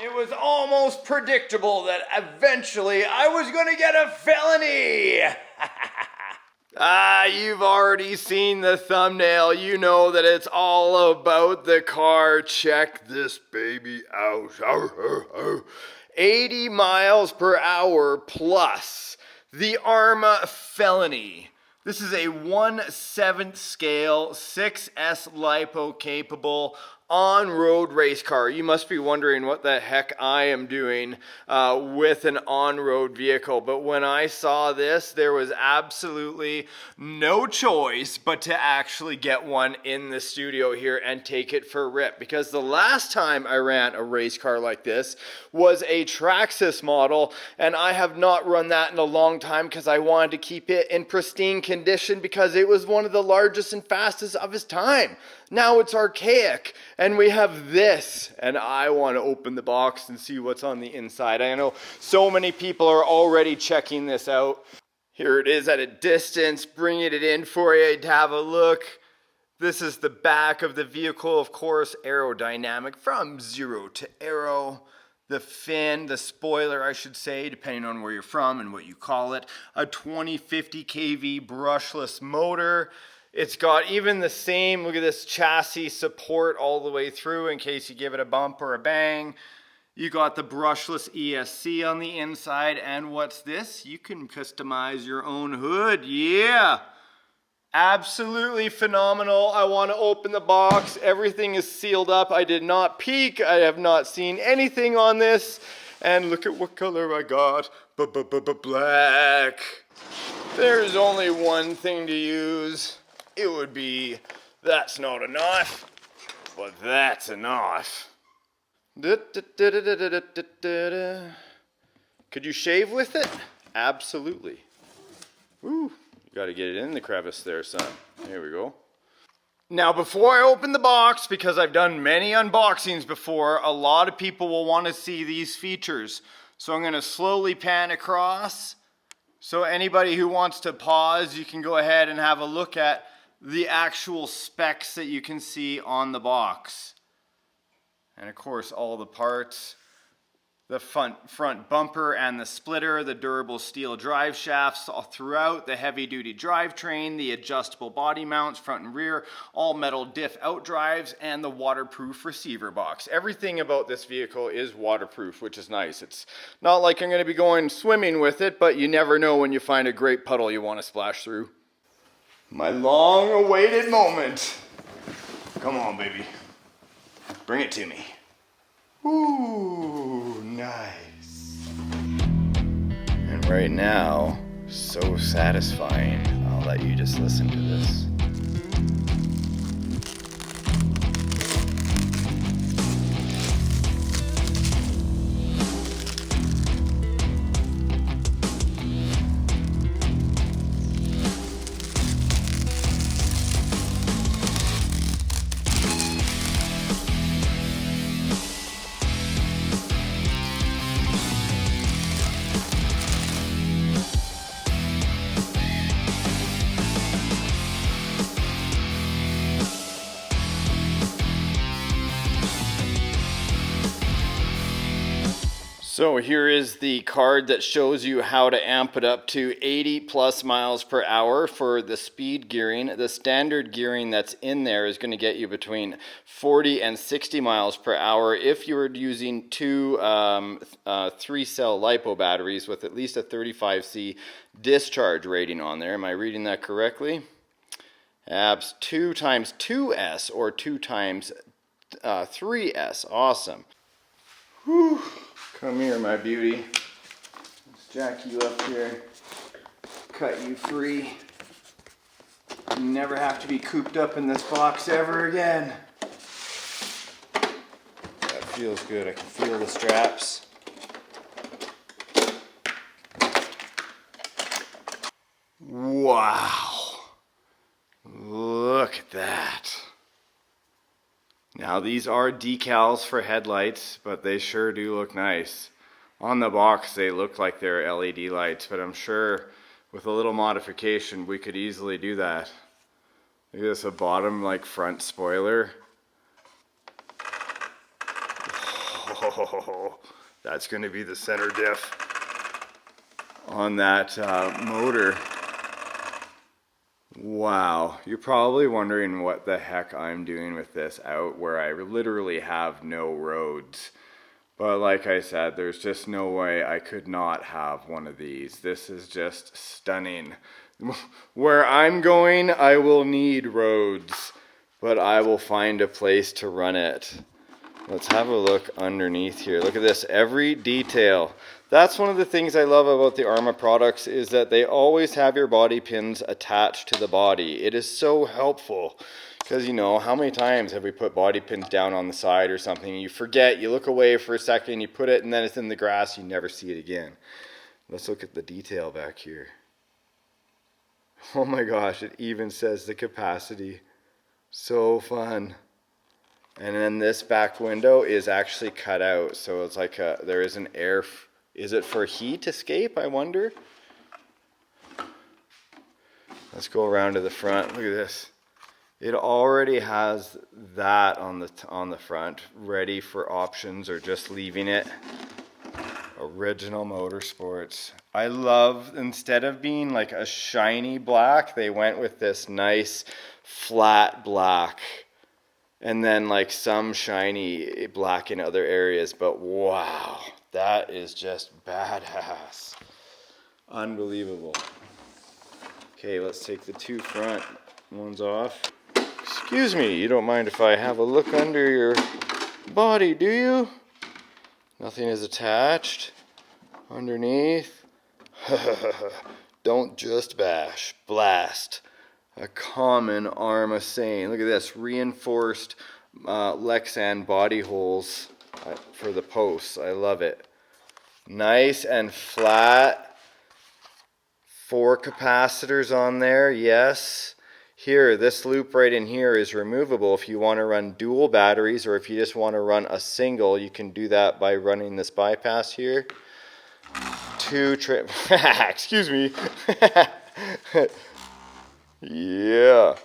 It was almost predictable that eventually I was going to get a felony. You've already seen the thumbnail. You know that it's all about the car. Check this baby out. 80 miles per hour plus the ARRMA Felony. This is a 1/7 scale 6S Lipo capable on-road race car. You must be wondering what the heck I am doing with an on-road vehicle. But when I saw this, there was absolutely no choice but to actually get one in the studio here and take it for a rip. Because the last time I ran a race car like this was a Traxxas model, and I have not run that in a long time because I wanted to keep it in pristine condition because it was one of the largest and fastest of its time. Now it's archaic, and we have this, and I want to open the box and see what's on the inside. I know so many people are already checking this out. Here it is at a distance, bringing it in for you to have a look. This is the back of the vehicle, of course, aerodynamic from 0 to aero. The fin, the spoiler I should say, depending on where you're from and what you call it. A 2050 kV brushless motor. It's got even the same, look at this chassis support all the way through in case you give it a bump or a bang. You got the brushless ESC on the inside, and what's this? You can customize your own hood. Yeah! Absolutely phenomenal. I want to open the box. Everything is sealed up. I did not peek. I have not seen anything on this. And look at what color I got. Black. There's only one thing to use. It would be, that's not a knife, but that's a knife. Could you shave with it? Absolutely. Woo. You got to get it in the crevice there, son. There we go. Now, before I open the box, because I've done many unboxings before, a lot of people will want to see these features. So I'm going to slowly pan across. So anybody who wants to pause, you can go ahead and have a look at the actual specs that you can see on the box. And of course, all the parts. The front bumper and the splitter, the durable steel drive shafts all throughout, the heavy-duty drivetrain, the adjustable body mounts, front and rear, all metal diff out drives, and the waterproof receiver box. Everything about this vehicle is waterproof, which is nice. It's not like I'm going to be going swimming with it, but you never know when you find a great puddle you want to splash through. My long-awaited moment. Come on, baby. Bring it to me. Ooh, nice. And right now, so satisfying. I'll let you just listen to this. So here is the card that shows you how to amp it up to 80 plus miles per hour for the speed gearing. The standard gearing that's in there is going to get you between 40 and 60 miles per hour if you were using two 3-cell Lipo batteries with at least a 35C discharge rating on there. Am I reading that correctly? Abs 2 times 2S or 2 times 3S. Awesome. Whew. Come here, my beauty. Let's jack you up here. Cut you free. You never have to be cooped up in this box ever again. That feels good. I can feel the straps. Wow. Look at that. Now these are decals for headlights, but they sure do look nice. On the box they look like they're LED lights, but I'm sure with a little modification we could easily do that. Look at this, a bottom like front spoiler. Oh, that's going to be the center diff on that motor. Wow, you're probably wondering what the heck I'm doing with this out where I literally have no roads. But like I said, there's just no way I could not have one of these. This is just stunning. Where I'm going, I will need roads, but I will find a place to run it. Let's have a look underneath here. Look at this, every detail. That's one of the things I love about the ARRMA products is that they always have your body pins attached to the body. It is so helpful because, you know, how many times have we put body pins down on the side or something? You forget, you look away for a second, you put it, and then it's in the grass, you never see it again. Let's look at the detail back here. Oh my gosh, it even says the capacity. So fun. And then this back window is actually cut out, so it's like there is an air. Is it for heat escape, I wonder? Let's go around to the front. Look at this. It already has that on the front, ready for options or just leaving it. Original Motorsports. I love, instead of being like a shiny black, they went with this nice flat black. And then like some shiny black in other areas, but wow, that is just badass. Unbelievable. Okay, let's take the two front ones off. Excuse me, you don't mind if I have a look under your body, do you? Nothing is attached underneath. Don't just bash, blast. A common ARRMA saying. Look at this, reinforced Lexan body holes for the posts. I love it. Nice and flat. 4 capacitors on there, yes. Here, this loop right in here is removable. If you want to run dual batteries or if you just want to run a single, you can do that by running this bypass here. 2 trip. Excuse me. Yeah,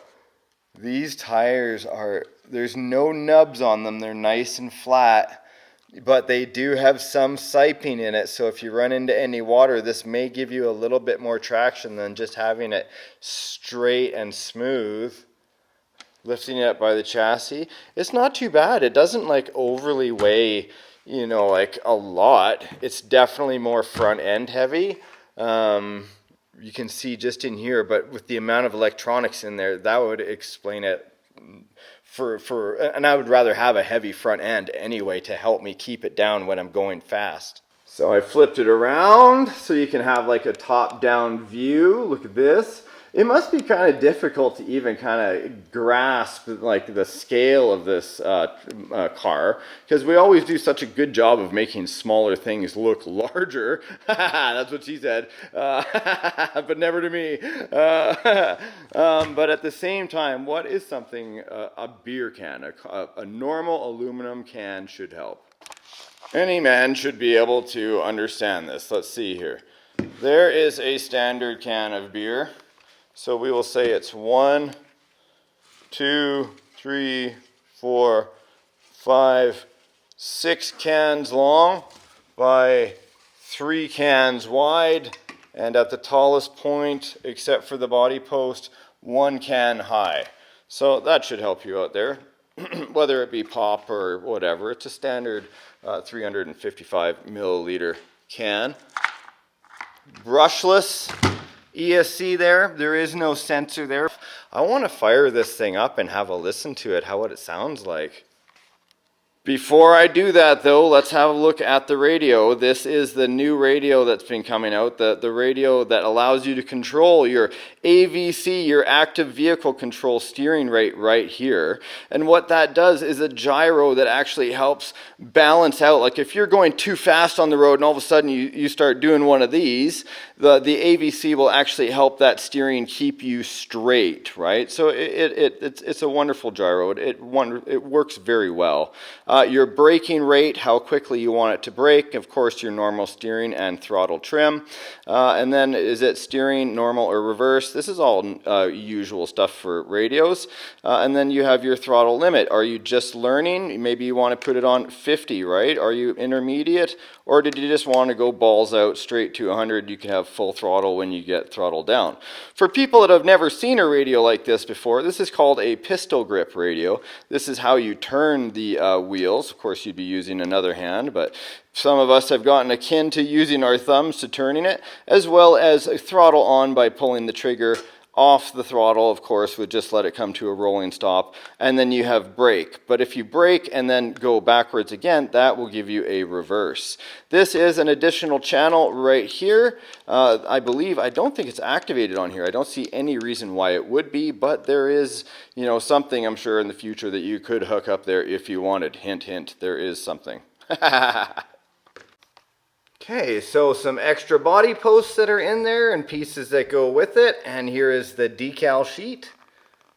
these tires are, there's no nubs on them, they're nice and flat, but they do have some siping in it, so if you run into any water, this may give you a little bit more traction than just having it straight and smooth. Lifting it up by the chassis, it's not too bad. It doesn't like overly weigh, you know, like a lot. It's definitely more front end heavy. You can see just in here, but with the amount of electronics in there, that would explain it and I would rather have a heavy front end anyway to help me keep it down when I'm going fast. So I flipped it around so you can have like a top-down view. Look at this. It must be kind of difficult to even kind of grasp like the scale of this car, because we always do such a good job of making smaller things look larger. That's what she said, but never to me. But at the same time, what is something, a beer can, a normal aluminum can should help. Any man should be able to understand this. Let's see here. There is a standard can of beer. So we will say it's 1, 2, 3, 4, 5, 6 cans long by 3 cans wide, and at the tallest point, except for the body post, 1 can high. So that should help you out there, whether it be pop or whatever. It's a standard 355 milliliter can. Brushless. ESC there is no sensor there. I want to fire this thing up and have a listen to it, what it sounds like. Before I do that though, let's have a look at the radio. This is the new radio that's been coming out, the radio that allows you to control your AVC, your active vehicle control steering rate right here. And what that does is a gyro that actually helps balance out. Like if you're going too fast on the road and all of a sudden you start doing one of these, the AVC will actually help that steering keep you straight, right? So it's a wonderful gyro. It works very well. your braking rate, how quickly you want it to brake, of course your normal steering and throttle trim, and then is it steering normal or reverse. This is all usual stuff for radios, and then you have your throttle limit. Are you just learning? Maybe you want to put it on 50, right? Are you intermediate, or did you just want to go balls out straight to 100? You can have full throttle when you get throttle down. For people that have never seen a radio like this before, this is called a pistol grip radio. This is how you turn the wheels. Of course, you'd be using another hand, but some of us have gotten akin to using our thumbs to turning it, as well as throttle on by pulling the trigger. Off the throttle, of course, would just let it come to a rolling stop, and then you have brake. But if you brake and then go backwards again, that will give you a reverse. This is an additional channel right here. I don't think it's activated on here. I don't see any reason why it would be, but there is, you know, something I'm sure in the future that you could hook up there if you wanted. Hint, hint, there is something. Okay, so some extra body posts that are in there and pieces that go with it. And here is the decal sheet.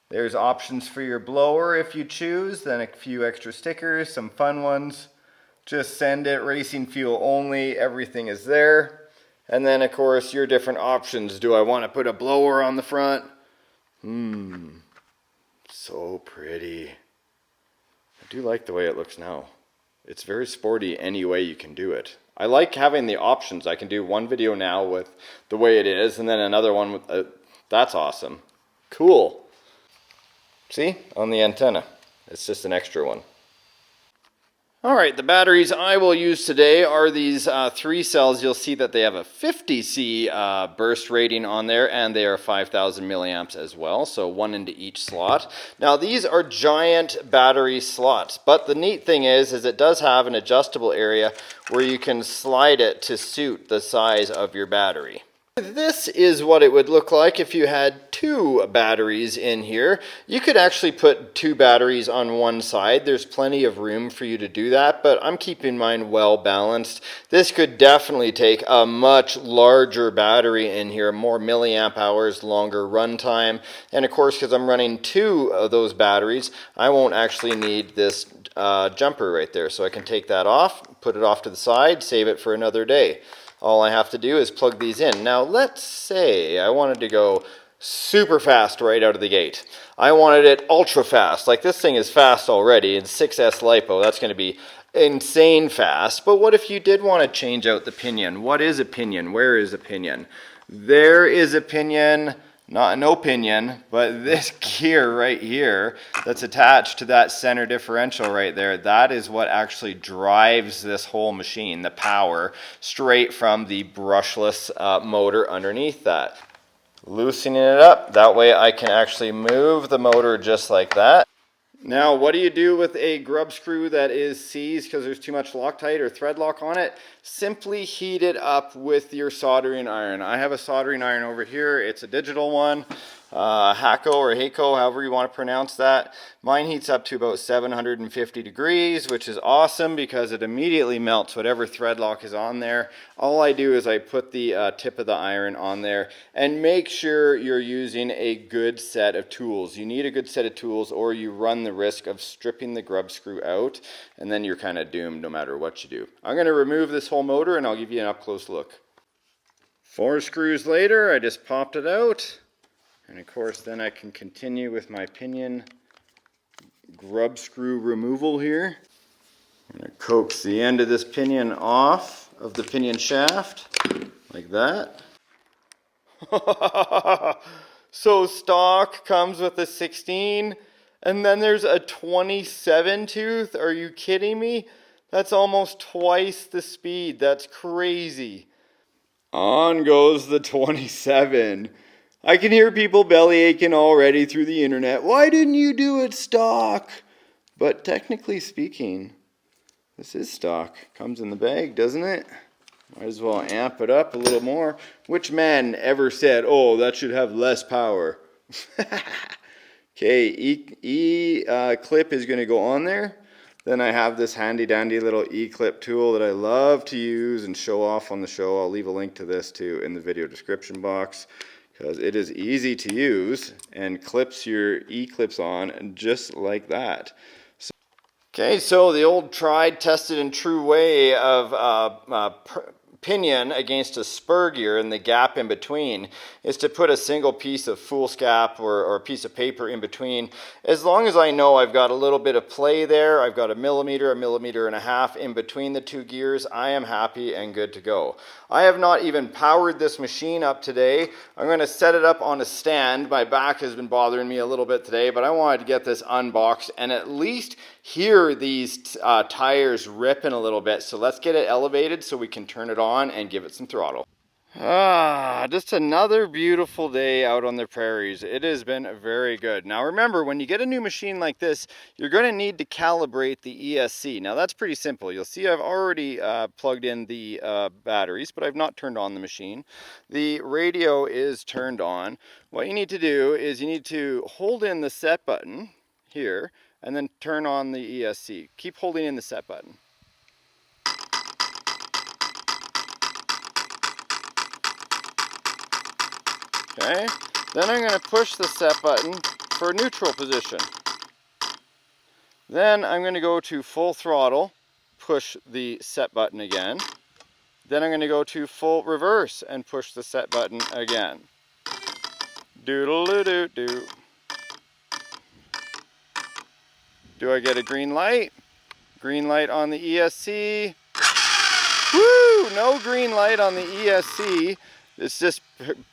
There's options for your blower if you choose, then a few extra stickers, some fun ones. Just send it, racing fuel only, everything is there. And then of course your different options. Do I want to put a blower on the front? So pretty. I do like the way it looks now. It's very sporty any way you can do it. I like having the options. I can do one video now with the way it is, and then another one with, that's awesome. Cool. See, on the antenna. It's just an extra one. Alright, the batteries I will use today are these 3 cells. You'll see that they have a 50C burst rating on there, and they are 5,000 milliamps as well, so one into each slot. Now these are giant battery slots, but the neat thing is it does have an adjustable area where you can slide it to suit the size of your battery. This is what it would look like if you had 2 batteries in here. You could actually put 2 batteries on one side. There's plenty of room for you to do that, but I'm keeping mine well balanced. This could definitely take a much larger battery in here, more milliamp hours, longer runtime. And of course, because I'm running 2 of those batteries, I won't actually need this jumper right there. So I can take that off, put it off to the side, save it for another day. All I have to do is plug these in. Now let's say I wanted to go super fast right out of the gate. I wanted it ultra fast. Like this thing is fast already in 6S Lipo. That's going to be insane fast. But what if you did want to change out the pinion? What is a pinion? Where is a pinion? There is a pinion. No pinion, but this gear right here that's attached to that center differential right there, that is what actually drives this whole machine, the power, straight from the brushless motor underneath that. Loosening it up, that way I can actually move the motor just like that. Now, what do you do with a grub screw that is seized because there's too much Loctite or thread lock on it? Simply heat it up with your soldering iron. I have a soldering iron over here. It's a digital one, Hako or Hako, however you want to pronounce that. Mine heats up to about 750 degrees, which is awesome because it immediately melts whatever thread lock is on there. All I do is I put the tip of the iron on there and make sure you're using a good set of tools. You need a good set of tools or you run the risk of stripping the grub screw out, and then you're kind of doomed no matter what you do. I'm going to remove this whole motor and I'll give you an up close look. 4 screws later, I just popped it out, and of course then I can continue with my pinion grub screw removal here. I'm going to coax the end of this pinion off of the pinion shaft like that. So stock comes with a 16, and then there's a 27 tooth. Are you kidding me? That's almost twice the speed. That's crazy. On goes the 27. I can hear people belly aching already through the internet. Why didn't you do it stock? But technically speaking, this is stock. Comes in the bag, doesn't it? Might as well amp it up a little more. Which man ever said, oh, that should have less power? Okay, E-clip is going to go on there. Then I have this handy dandy little E-clip tool that I love to use and show off on the show. I'll leave a link to this too in the video description box because it is easy to use and clips your E-clips on just like that. Okay, so the old tried, tested, and true way of pinion against a spur gear and the gap in between is to put a single piece of foolscap or a piece of paper in between. As long as I know I've got a little bit of play there, I've got a millimeter and a half in between the two gears, I am happy and good to go. I have not even powered this machine up today. I'm going to set it up on a stand. My back has been bothering me a little bit today, but I wanted to get this unboxed and at least hear these tires ripping a little bit. So let's get it elevated so we can turn it on and give it some throttle. Just another beautiful day out on the prairies. It has been very good. Now remember, when you get a new machine like this, you're going to need to calibrate the ESC. Now that's pretty simple. You'll see I've already plugged in the batteries, but I've not turned on the machine. The radio is turned on. What you need to do is you need to hold in the set button here and then turn on the ESC. Keep holding in the set button. Okay, then I'm going to push the set button for neutral position. Then I'm going to go to full throttle, push the set button again. Then I'm going to go to full reverse and push the set button again. Doodle-doo-doo-doo. Do I get a green light? Green light on the ESC. Woo! No green light on the ESC. It's just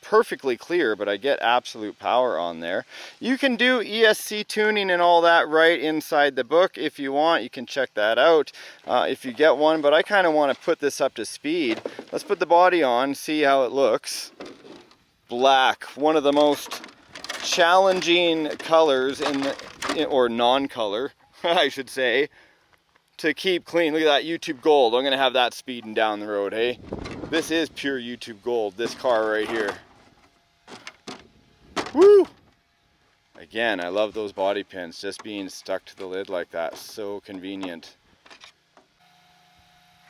perfectly clear, but I get absolute power on there. You can do ESC tuning and all that right inside the book if you want. You can check that out if you get one, but I kind of want to put this up to speed. Let's put the body on, see how it looks. Black, one of the most challenging colors or non-color, I should say, to keep clean. Look at that YouTube gold. I'm going to have that speeding down the road, hey? This is pure YouTube gold, this car right here. Woo! Again, I love those body pins, just being stuck to the lid like that. So convenient.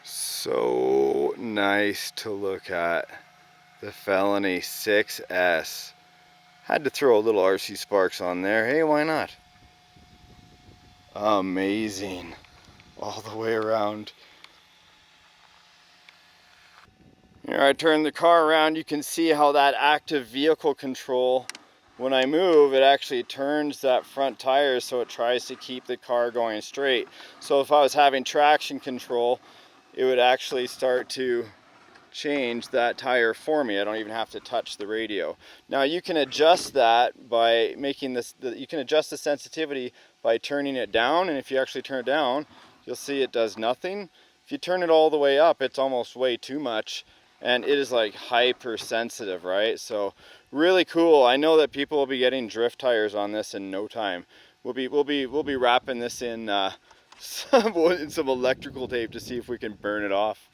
So nice to look at. The Felony 6S. Had to throw a little Rcsparks on there. Hey, why not? Amazing. All the way around. Here I turn the car around, you can see how that active vehicle control, when I move, it actually turns that front tire so it tries to keep the car going straight. So if I was having traction control, it would actually start to change that tire for me. I don't even have to touch the radio. Now you can adjust that by making this, you can adjust the sensitivity by turning it down, and if you actually turn it down, you'll see it does nothing. If you turn it all the way up, it's almost way too much. And it is like hypersensitive, right? So really cool. I know that people will be getting drift tires on this in no time. We'll be wrapping this in some electrical tape to see if we can burn it off.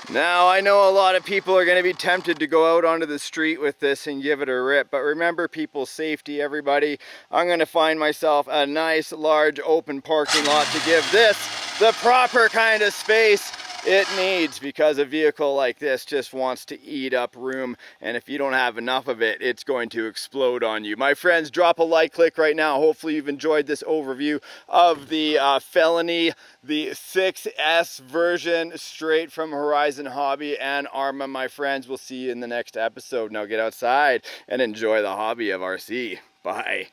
Now I know a lot of people are going to be tempted to go out onto the street with this and give it a rip, but remember people's safety, everybody. I'm going to find myself a nice large open parking lot to give this the proper kind of space it needs, because a vehicle like this just wants to eat up room, and if you don't have enough of it, it's going to explode on you. My friends, drop a like click right now. Hopefully you've enjoyed this overview of the Felony, the 6S version, straight from Horizon Hobby and ARRMA. My friends, we'll see you in the next episode. Now get outside and enjoy the hobby of RC. Bye.